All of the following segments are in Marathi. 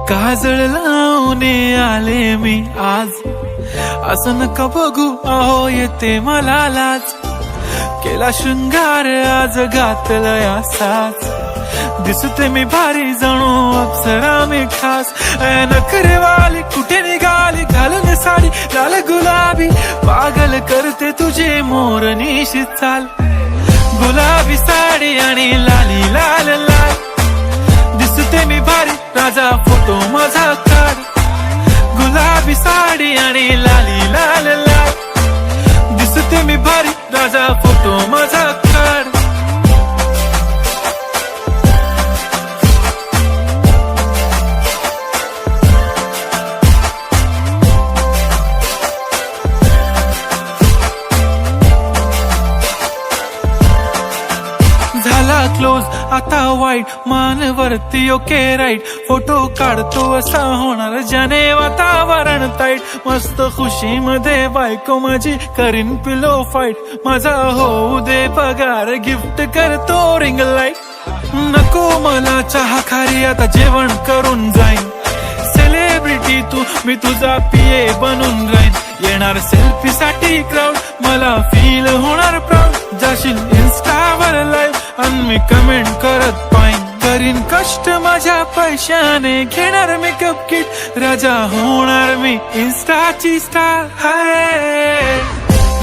काजळ लावून आले मी आज, असं नका बघू अहो येते मला लाज. केला शृंगार आज घातलंय असाच, दिसते मी भारी जणू अप्सरा मी खास. नखरेवाली कुठे निघाली घालून साडी लाल गुलाबी, पागल करते तुझे मोरनीशी चाल. गुलाबी साडी आणि लाली लाल लाल, दिसते मी भारी राजा फोटो माझा काढ. गुलाबी साडी आणि लाली लाल लाल, दिसते मी भारी राजा फोटो माझा काढ. झाला क्लोज आता वाईट, मान वरती ओके राईट. फोटो काढतो असा होणार ज्याने वातावरण ताईट. मस्त खुशी मध्ये बायको माझी करीन पिलो फाईट. माझा होऊ दे पगार गिफ्ट करतो रिंग लाईट. नको मला चहा खारी आता जेवण करून जाईन. सेलिब्रिटी तू मी तुझा पिये बनून राहीन. येणार सेल्फी साठी क्राऊड मला फील होणार प्राऊड. जाशील इन्स्टावर लाईव्ह आणि मी कमेंट करत पाईन. करीन कष्ट माझ्या पैशाने घेणार मेकअप किट. राजा होणार मी इन्स्टाची स्टार. हाय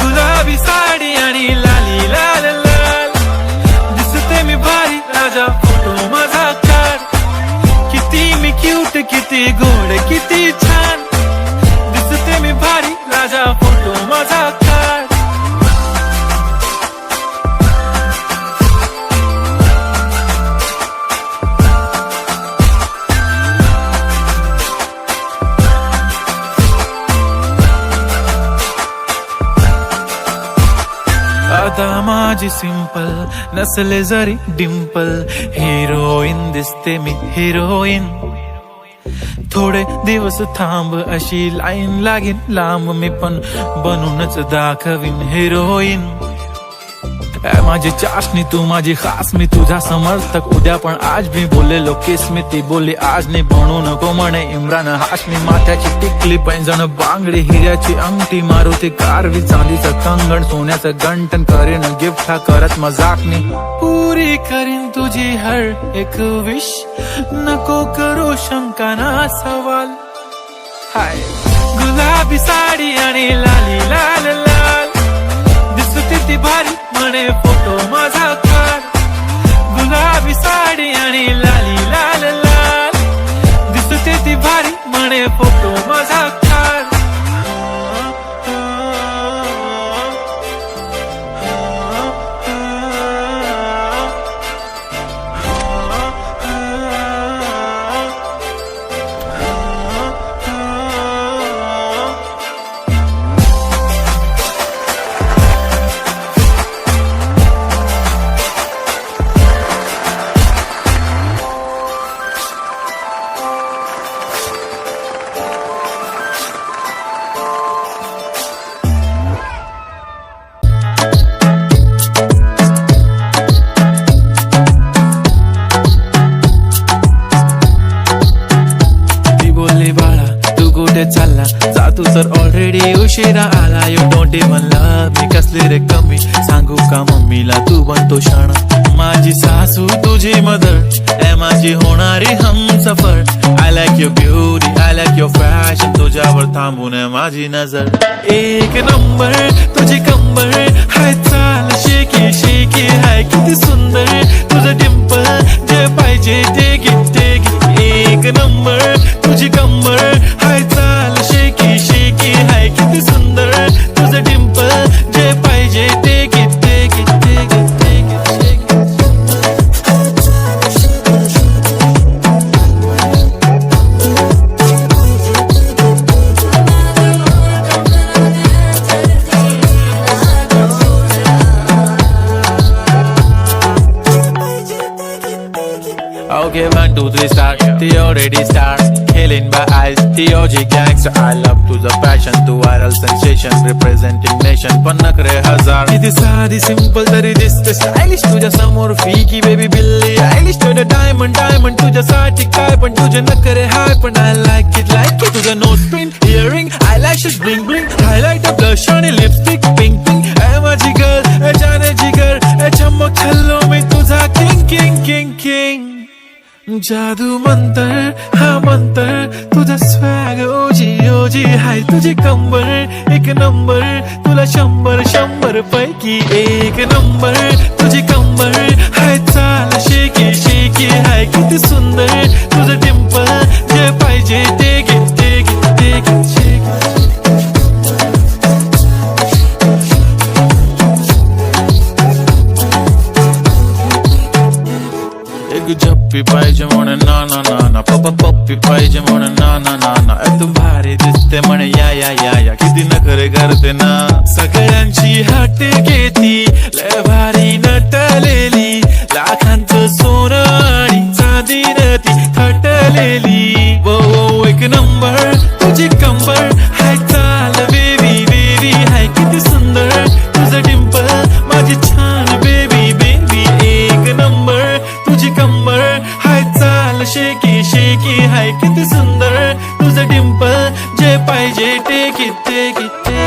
गुलाबी साडी आणि लाली लाल लाल, दिसते मी भारी राजा फोटो माझा काढ. किती मी क्यूट किती गोड किती छान, दिसते मी भारी राजा फोटो माझा काढ. आता माझी सिंपल नसले जरी डिंपल, हिरोईन दिसते मी हिरोईन. थोडे दिवस थांब अशी लाईन लागेल लांब, मी पण बनूनच दाखवीन हिरोईन. माझी चाशनी तू माझी खास, मी तुझा समर्थक उद्या पण आज मी बोललेलो किस मी ती बोलली आज नाही. बनू नको म्हणे इम्रान हाशमी. माथ्याची टिकली पैंजण बांगडी हिऱ्याची अंगठी, मारुती कारवी चांदीचं कंगण सोन्याचं गंटन. करीन गिफ्ट हा करत मजाकनी, पुरी करीन तुझी हर एक विश. नको करू शंका ना सवाल. हाय गुलाबी साडी आणि लाली लाल लाल, दिसते ती भारी म्हणे फोटो माझा काढ. गुलाबी साडी आणि लाली लाल लाल, दिसते ती भारी म्हणे फोटो माझा काढ. चालला जा तू तर ऑलरेडी उशिरा आला. यू डोंट इवन लव्ह मी, कसली रे कमी सांगू का मम्मीला तू बनतो शाणा. माझी सासू तुझी मदर ए माझी होणारी Humsafar. I like your beauty I like your fashion, तुझ्यावर थांबून माझी नजर. एक नंबर तुझी कंबर हाय चाल शेकी शेकी हाय किती सुंदर. तुझं डिंपल जे पाहिजे ते घे ते घे. एक नंबर तुझी कंबर हाय चाल शेकी शेकी हाय किती सुंदर. तुझं डिंपल जे पाहिजे ते घे ते घे ते घे ते घे. Okay, 1, 2, 3 start. They already start killing my eyes. The OG gangster, I love तुझं passion, तू viral sensation, representing nation. पण नखरे हजार. किती साधी simple तरी दिसते stylish. तुझ्या समोर फिकी baby बिल्ली आयलिश. तुझं diamond तुझ्यासाठी काय पण तुझे नखरे हाय पण I like it. तुझं nose pin, earring, eyelashes bling bling, highlighter, blush आणि lipstick pink pink. ए माझी girl, ए जाने जिगर, ए चमक छल्लो मी तुझा king king king king. जादू मंतर हा मंतर तुझा स्वॅग ओजी ओजी हाय तुझी कंबर एक नंबर तुला 100 पैकी एक नंबर तुझी कंबर हाय चाल शेकी शेकी हाय किती सुंदर तुझं डिंपल जे पाहिजे ते घे ते घे ते घे शेकी. झप्पी पाहिजे म्हणून ना ना ना ना पप्पी पाहिजे म्हणून ना ना ना ना तू भारी दिसते म्हणे या या या या किती नखरे करते ना सगळ्यांची हट घेती लय भारी नटलेली लाखांचं सोनं आणि चांदीन ती थटलेली वो एक नंबर तुझी कंबर हाय चाल बेबी बेबी हाय किती सुंदर तुझं डिंपल माझी छान बेबी बेबी एक नंबर तुझी कंबर हाय चाल शेकी शेकी हाय किती सुंदर तुझं डिंपल जे पाहिजे take it take it take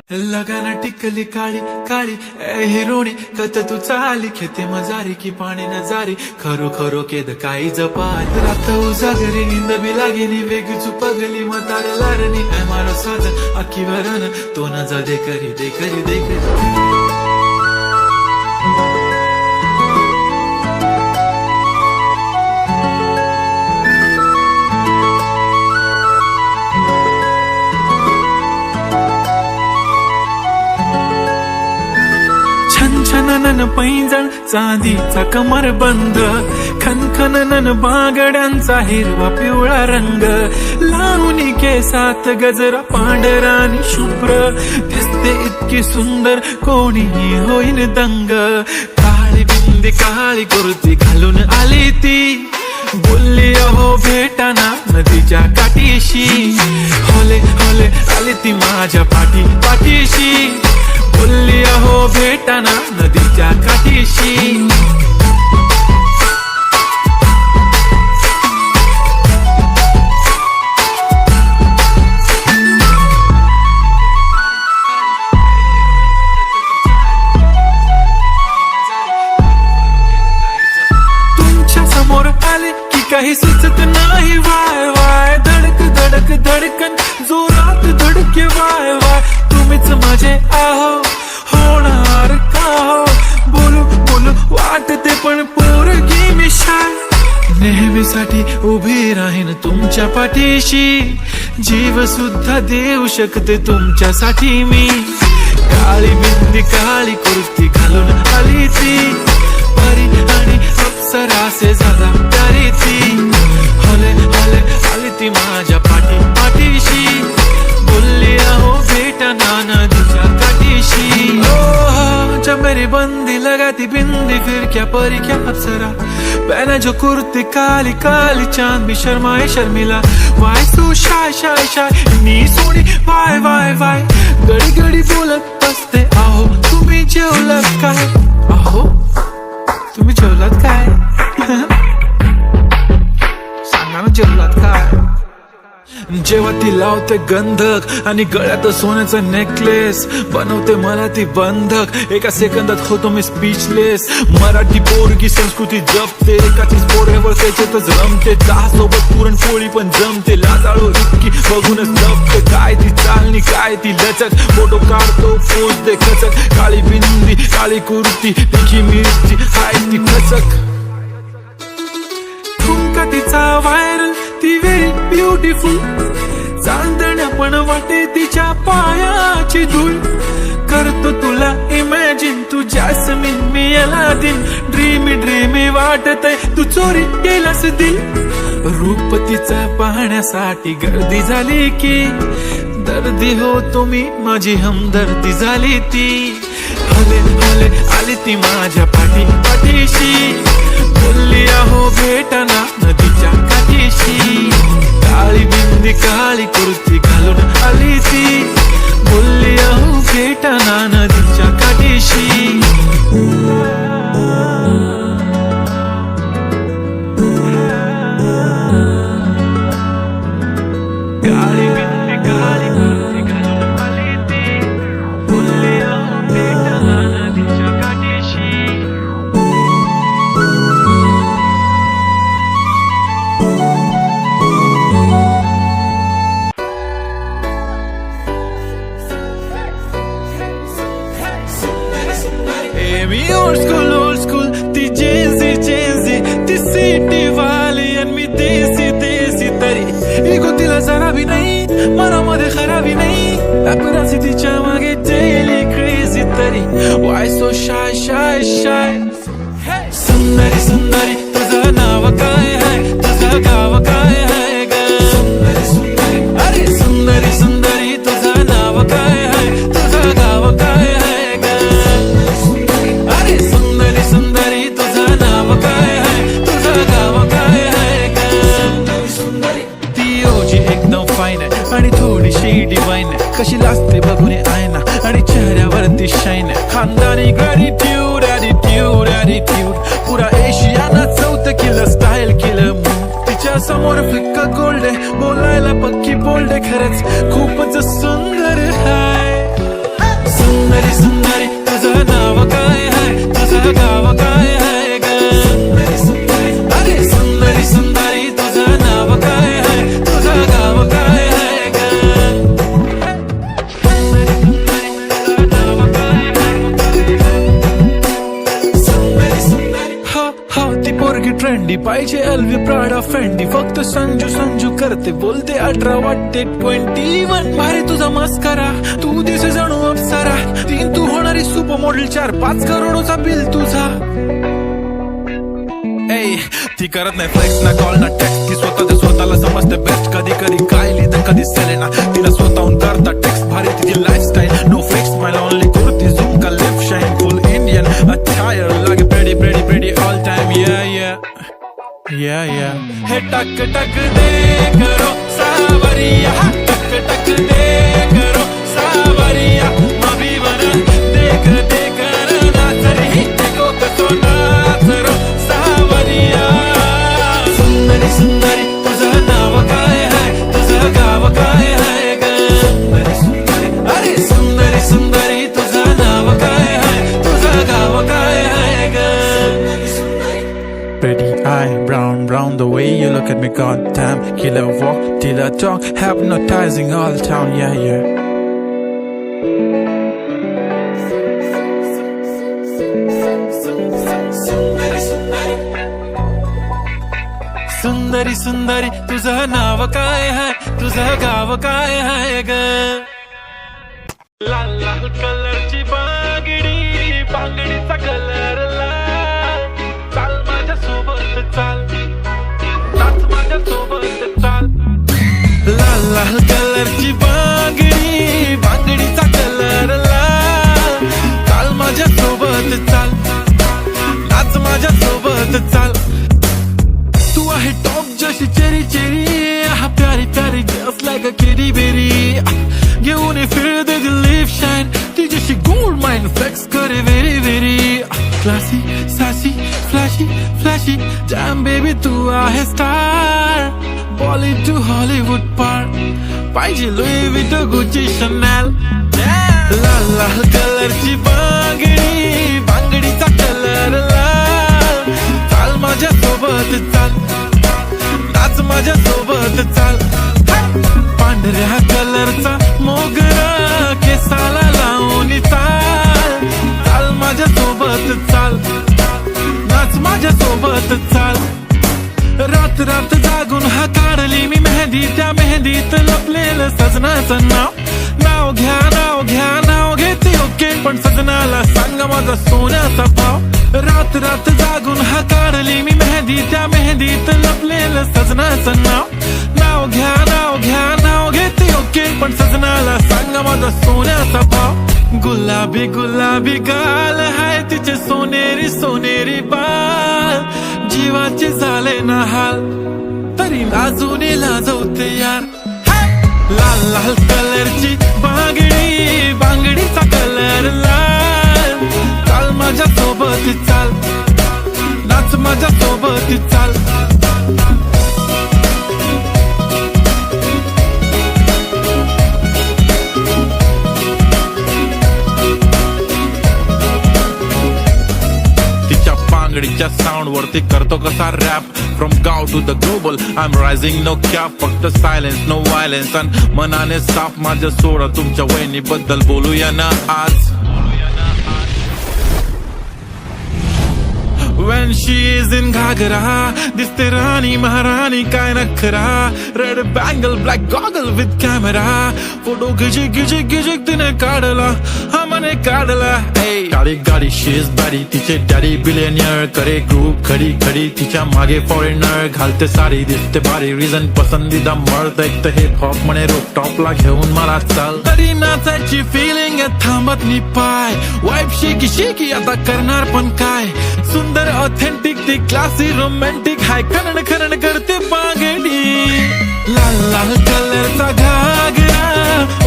लगाना टिकली काळी काळी हिरोणी कत तू चाली खेते मजारी की पाणी नजारी खरो खरो केद काही जपाल रात उजागरी निंद बी लागेनी वेग चुपगली म्हातार लारणी मारो साजन अख्खी भरण तो न जा दे करी दे करी दे करी. छनछनन पैंजण चांदीचा कमर बंद खनखनन बागड्यांचा हिरवा पिवळा रंग लावून केसात गजरा पांढरा आणि शुभ्र दिसते इतकी सुंदर कोणीही होईन दंग काळी बिंदी काळी कुर्ती घालून आली ती बोलली अहो भेटाना नदीच्या काठीशी होले होले आली ती माझ्या पाठीशी बोलली अहो भेटाना नदीच्या काठीशी. तुमच्या समोर आले की काही सुचत नाही वाय वाय धडक धडक धडकन जोरात धडके वाय वाय तुम्हीच माझे आहो होणार का हो बोलू बोलू वाटते पण पोरगी मी शाय नेहमीसाठी उभी राहीन तुमच्या पाठीशी जीव सुद्धा देऊ शकते तुमच्यासाठी मी काळी बिंदी काळी कुर्ती घालून आली ती परी आणि अप्सरासे झाला तरी ती हले हले आली ती माझ्या पाठीशी बोलली अहो भेटना नदीच्या काठीशी. जब मेरी बंदी लगाती बिंदी फिर क्या परी क्या अप्सरा पहने जो कुर्ती काली काली चांद भी शर्माए शर्मिला why so shy shy shy नी सोडी वाय वाय वाय गडी गडी बोलत बसते अहो तुम्ही जेवलात काय अहो तुम्ही जेवलात काय सांगा ना जेवलात काय. जेव्हा ती लावते गंधक आणि गळ्यात सोन्याचा नेकलेस बनवते मला ती बंधक एका सेकंदात होतो मी स्पीचलेस मराठी पोरगी संस्कृती जपते एकाचीच पोरेवर त्याच्यातच रमते चहासोबत पुरणपोळी पण जमते लाजाळू इतकी बघूनच जपते काय ती चालणी काय ती लचक फोटो काढतो पोच दे खचक काळी बिंदी काळी कुर्ती तिखी मिरची हाय ती खचक ठुमका तिचा व्हायरल ती व्हेरी ब्युटिफुल चांदण्या पण वाटे तिच्या पायाची धूळ करतो तुला इमॅजिन करशील तू जॅस्मिन मी अलादीन ड्रीमी वाटतय तू चोरी केलास दिल रूप तिचं पाहण्यासाठी गर्दी झाली की दर्दी हो तुम्ही माझी हमदर्दी झाली ती हले हले आली ती माझ्या पाठीशी बोलली आहो भेटना नदीच्या काठीशी काळी बिंदी काळी कुर्ती घालून आली ती बोलली आहो भेटना नदीच्या काठीशी काळी बिंदी काळी कुर्ती घालून आली ती बोलली आहो भेटना नदीच्या काठीशी मी old school ती जेन्झी ती सिटी वाली आणि मी देसी तरी इगो तिला जरा भी नाही मनामध्ये खराबी नाही अपराधी तिच्या मागे डेली क्रेझी तरी वाय सो शाय सुंदरी तुझं नाव काय आहे तुझं गाव काय आहे ग अरे सुंदरी तुझं नाव काय आहे तुझं गाव काय आहे ग अरे सुंदरी तुझं नाव काय आहे तुझं गाव काय आहे ग ती ओजी एकदम फाईन आहे आणि थोडीशी डिवाइन आहे कशी लाजते बघून आयना आणि चेहऱ्यावरती शाईन आहे खानदानी ग्रॅटिट्यूड ॲटिट्यूड पुरा एशियाना चौथ किलं स्टाईल केलं तिच्या समोर फिक्का गोल्ड आहे बोलायला पक्की बोल्ड आहे खरंच खूपच सुंदर आहे सुंदरी तुझं नाव काय आहे तुझं गाव काय आहे ग अरे सुंदरी तुझं नाव काय आहे तुझं गाव काय आहे ग हो ती पोरगी ट्रेंडी पाहिजे एलवी प्राडा फेंडी फक्त संजू करते बोलते 18 वाटते 21 भारी तुझा मस्करा तू दिसे जणू अप्सरा 3 तू होणारी सुपर मॉडेल 4-5 करोडचा बिल तुझा ती करत नाही फ्लेक्स ना कॉल ना टेक्स्ट ती स्वतःला समजते बेस्ट कधी काय लिहितं कधी सेलेना तिला स्वतःहून करता टेक्स्ट भारी तिची लाईफस्टाईल नो फिक्स माय ओनली कुर्ती झूम का लिप शाईन फुल इंडियन अटायर लागे pretty all time yeah हे टक दे करो सावरिया टक दे करो सावरिया मभी बना देख नाचरी देखो कसो नाचरो सावरिया सुंदरी तुझं नाव काय आहे तुझं गाव काय आहे ग अरे सुंदरी तुझं नाव काय आहे तुझं गाव काय आहे ग Pretty eye, brown, the way you look at me, goddamn. Killer walk, till I talk, hypnotizing all town, yeah. सुंदरी तुझं नाव काय आहे तुझं गाव काय आहे ग लाल कलरची बांगडीचा कलर लाल चाल माझ्या सोबत चाल नाच माझ्या सोबत चाल लाल कलरची बांगडीचा कलर लाल चाल माझ्या सोबत चाल नाच माझ्या सोबत चाल तू आहे टॉप जशी चेरी हा प्यारी just like a kitty bitty घेऊन फिर दे दिल लिप शाईन ती जशी गोल्ड माइन फ्लेक्स करे very classy sassy flashy damn baby तू आहे स्टार बॉलीवुड टू हॉलीवुड पार पाहिजे लुई विटो गुची शनेल लाल कलरची बांगडीचा कलर लाल चाल माझ्या सोबत चाल नाच माझ्या सोबत चाल पांढऱ्या कलरचा मोगरा केसाला लावून चाल माझ्या सोबत चाल नाच माझ्या सोबत चाल रात जागून हा काढली मी मेहंदी त्या मेहंदीत लपलेलं सजनाचं नाव घेते ओके, पण सजनाला सांगा माझा सोन्याचा भाव. रात रात जागून हा काढली मी मेहंदी, त्या मेहंदीत लपलेलं सजनाचं नाव. नाव घ्या नाव घ्या नाव घेते ओके, पण सजनाला सांगा माझा सोन्याचा भाव. गुलाबी गुलाबी गाल हाय तिचे सोनेरी सोनेरी बाल, जीवाचे झाले ना हाल तरी लाजून लाजवते यार. लाल लाल कलरची बांगडी, बांगडीचा कलर लाल. चाल माझ्या सोबत चाल, नाच माझ्या सोबत चाल. बांगडीच्या साऊंड वरती करतो कसा रॅप. फ्रॉम गाव to the global I am rising, no cap, फक्त सायलेन्स नो व्हायलेन्स. आणि मनाने साफ माझ्या सोडा, तुमच्या वहिनी बद्दल बोलूया ना आज. When she is in घागरा दिसते राणी महाराणी काय नखरा. Red bangle black goggle with camera, photo गिजिक गिजिक गिजिक तिने काढला, हा मने काढला. गाडी गाडी शी इज बॅडी, तिचे डॅडी बिलियनियर, करे ग्रुप खडी खडी तिच्या मागे फॉरेनर. घालते साडी दिसते भारी, रिझन पसंदीदा मर्द. एक तर हिप हॉप म्हणे रूफ टॉपला घेऊन मला चाल. तरी नाचायची फिलिंग थांबत नि पाय. वाईफ शेकी शेकी आता करणार पण काय. सुंदर ऑथेंटिक ती क्लासी रोमॅन्टिक हाय, खरण खरण करते बांगडी. लाल लाल कलरचा घागरा,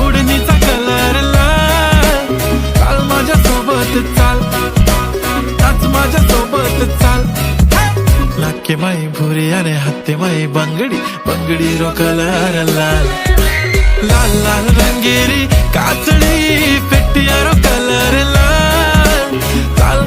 ओढणीचा कलर लाल. चाल माझ्या सोबत चाल, नाच माझ्या सोबत चाल. नाके माई भुरी आणि हत्ते माई बांगडी, बांगडी रो कलर लाल. लाल लाल रंगेरी काचडी, फेटिया रो कलर लाल. चाल